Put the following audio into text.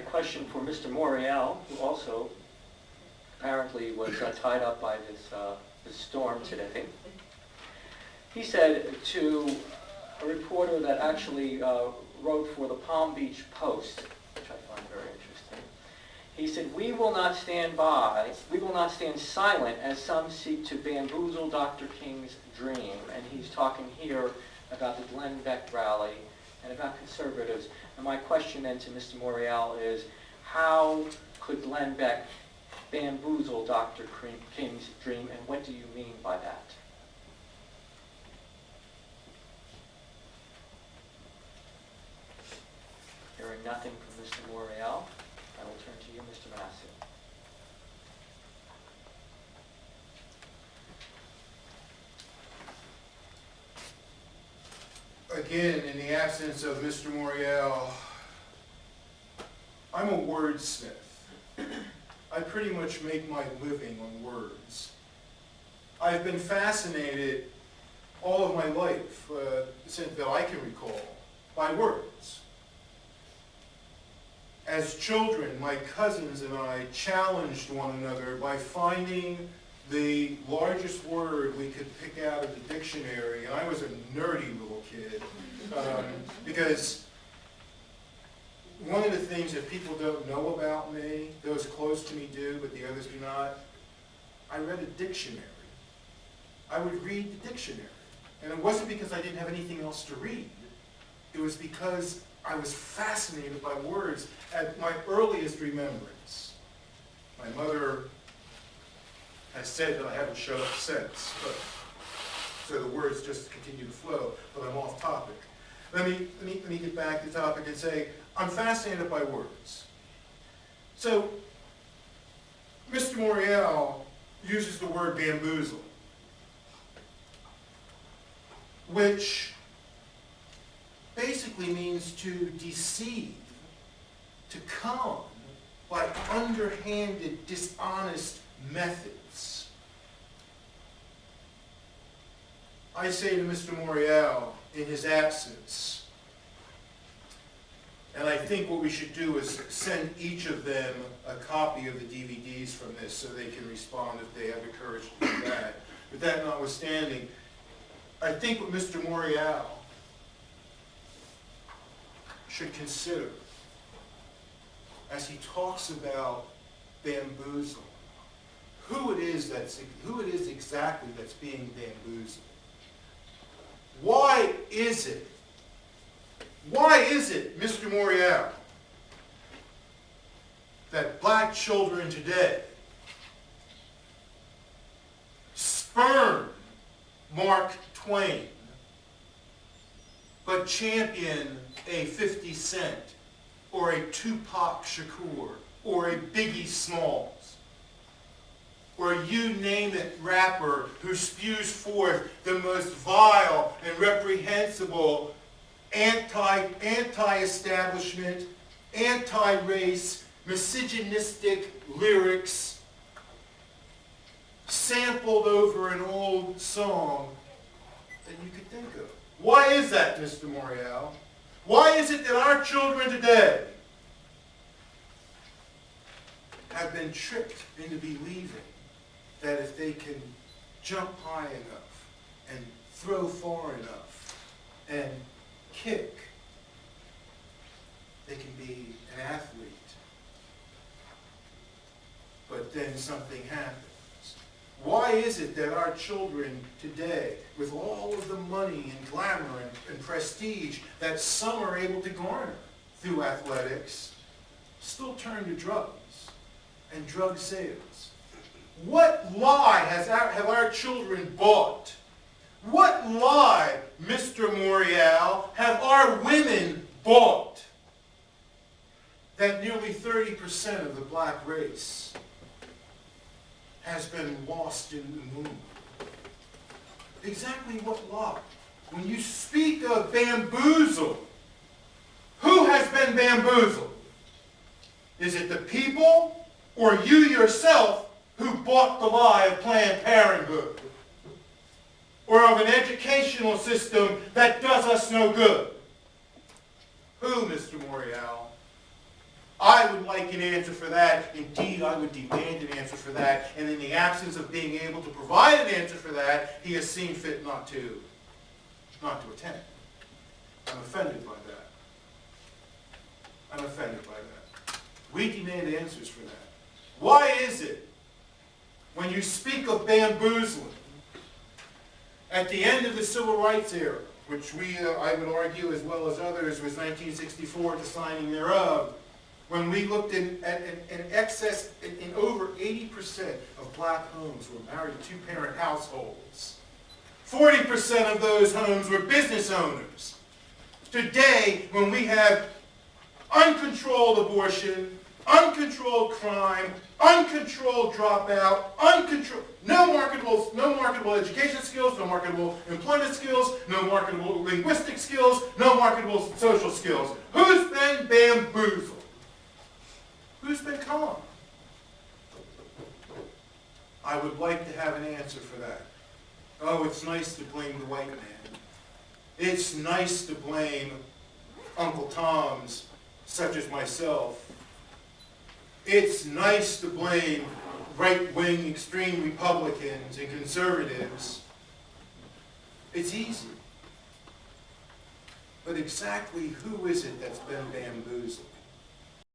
question for Mr. Morial, who also apparently was tied up by this storm today. He said to a reporter that actually wrote for the Palm Beach Post, which I find very interesting, he said, we will not stand silent as some seek to bamboozle Dr. King's dream. And he's talking here about the Glenn Beck rally and about conservatives. And my question then to Mr. Morial is, how could Glenn Beck bamboozle Dr. King's dream, and what do you mean by that? Hearing nothing from Mr. Morial, I will turn to you, Mr. Massie. Again, in the absence of Mr. Morial, I'm a wordsmith. I pretty much make my living on words. I've been fascinated all of my life, since that I can recall, by words. As children, my cousins and I challenged one another by finding the largest word we could pick out of the dictionary. And I was a nerdy little kid, because one of the things that people don't know about me, those close to me do, but the others do not, I read a dictionary. I would read the dictionary. And it wasn't because I didn't have anything else to read. It was because I was fascinated by words at my earliest remembrance. My mother has said that I haven't shut up since, but so the words just continue to flow, but I'm off topic. Let me get back to the topic and say, I'm fascinated by words. So, Mr. Morial uses the word bamboozle, which basically means to deceive, to con by underhanded, dishonest methods. I say to Mr. Morial, in his absence, and I think what we should do is send each of them a copy of the DVDs from this so they can respond if they have the courage to do that. But that notwithstanding, I think what Mr. Morial should consider as he talks about bamboozling, who it is exactly that's being bamboozled. Why is it, Mr. Morial, that black children today spurn Mark Twain, but champion a 50 Cent, or a Tupac Shakur, or a Biggie Smalls, or you name it rapper who spews forth the most vile and reprehensible anti-establishment, anti-race, misogynistic lyrics sampled over an old song that you could think of. Why is that, Mr. Morial? Why is it that our children today have been tricked into believing that if they can jump high enough and throw far enough and kick, they can be an athlete? But then something happens. Why is it that our children today, with all of the money and glamour and prestige that some are able to garner through athletics, still turn to drugs and drug sales? What lie have our children bought? What lie, Mr. Morial, have our women bought that nearly 30% of the black race has been lost in the moon? Exactly what lie? When you speak of bamboozle, who has been bamboozled? Is it the people or you yourself who bought the lie of Planned Parenthood? Or of an educational system that does us no good? Who, Mr. Morial? I would would like an answer for that. Indeed, I would demand an answer for that. And in the absence of being able to provide an answer for that, he has seen fit not to attend. I'm offended by that. I'm offended by that. We demand answers for that. Why is it, when you speak of bamboozling, at the end of the Civil Rights era, which I would argue as well as others, was 1964, the signing thereof, when we looked in excess, in over 80% of black homes were married two-parent households. 40% of those homes were business owners. Today, when we have uncontrolled abortion, uncontrolled crime, uncontrolled dropout, no marketable education skills, no marketable employment skills, no marketable linguistic skills, no marketable social skills. Who's been bamboozled? Who's been conned? I would like to have an answer for that. Oh, it's nice to blame the white man. It's nice to blame Uncle Toms, such as myself. It's nice to blame right-wing extreme Republicans and conservatives. It's easy. But exactly who is it that's been bamboozled?